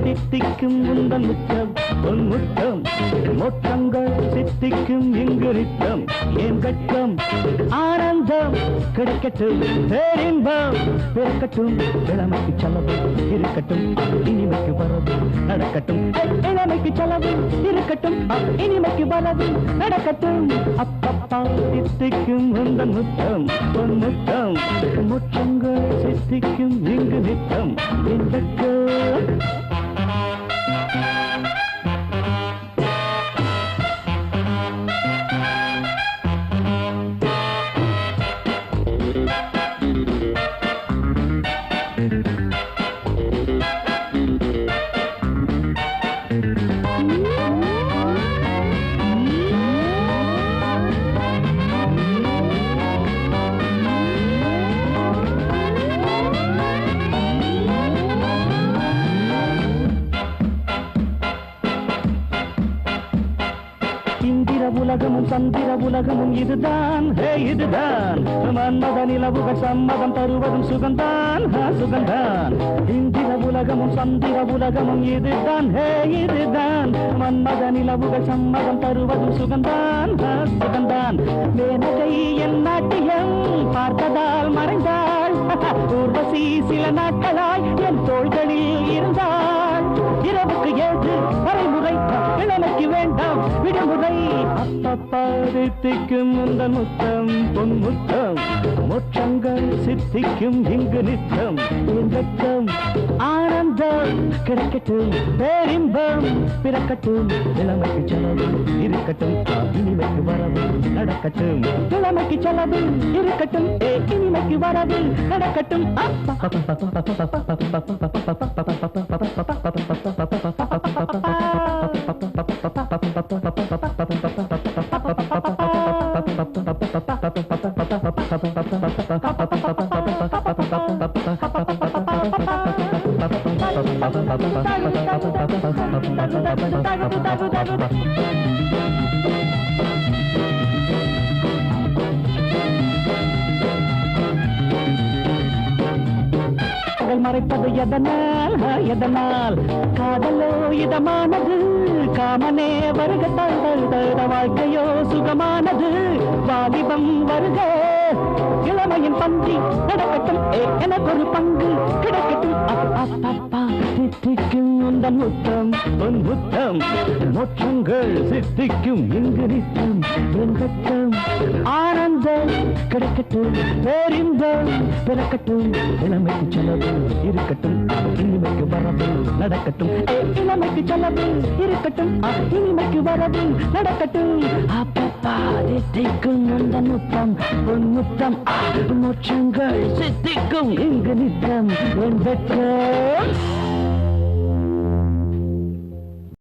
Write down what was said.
தித்திக்கும் முந்தன் முத்தம் பொன் முத்தம் மொத்தங்கள் சித்திக்கும் இங்கு நித்தம் என் கட்டம் ஆனந்தம் கிடைக்கட்டும் பேரின்பம் பிறக்கட்டும் இளமைக்கு செலவு இருக்கட்டும் இனிமைக்கு வரவு நடக்கட்டும் இளமைக்கு செலவு இருக்கட்டும் இனிமைக்கு வரவு நடக்கட்டும் அப்பப்பா சித்திக்கும் முந்தன் முத்தம் பொன் முத்தம் மொத்தங்கள் சித்திக்கும் இங்கு நித்தம் என் கட்டம் உலகமும் சந்திர உலகமும் இதுதான் இதுதான் மன்மத நிலவுகள் சம்மதம் தருவதும் சுகந்தான் சுகந்தான் இந்திர உலகமும் சந்திர உலகமும் இதுதான் இதுதான் மன்மத நிலவுகள் சம்மதம் தருவதும் சுகந்தான் சுகந்தான் மேனகை என் நாட்டியம் பார்த்ததால் மறைந்தாள் ஊர்வசி சில நாட்களாய் என் தோள்களில் இருந்தாள் இரவுக்கு ஏது வரைமுறை இளமைக்கு வேண்டாம் விடுமுறை அப்பப்பாதித்திக்கும் இந்த முத்தம் பொன் முத்தம் மோட்சங்கள் சித்திக்கும் இங்கு நித்தம் இன்பம் ஆனந்தம் கிடைக்கட்டும் பேரின்பம் பிறக்கட்டும் இளமைக்கு செலவு இருக்கட்டும் இனிமைக்கு வரவு நடக்கட்டும் இளமைக்கு செலவு இருக்கட்டும் இனிமைக்கு வரவு நடக்கட்டும் மறைப்பது எதனால் எதனால் காதலோ இதமானது காமனே வருக தந்த வாழ்க்கையோ சுகமானது வாலிபம் வருக இளமையின் பந்தி நடக்கட்டும் எனக்கு ஒரு பங்கு கிடைக்கட்டும் அப்பா சித்திக்கும் உந்தன் முத்தம் பொன் முத்தம் மோட்சங்கள் சித்திக்கும் இங்கு நித்தம் என் கட்டம் ஆனந்தம் கிடைக்கட்டும் பேரின்பம் பிறக்கட்டும் இளமைக்கு செலவு இருக்கட்டும் இனிமைக்கு வரவு நடக்கட்டும் இளமைக்கு செலவு இருக்கட்டும் இனிமைக்கு வரவு நடக்கட்டும் அப்பப்பா சித்திக்கும் உந்தன் முத்தம் பொன் முத்தம் மோட்சங்கள் சித்திக்கும் இங்கு நித்தம் என் கட்டம்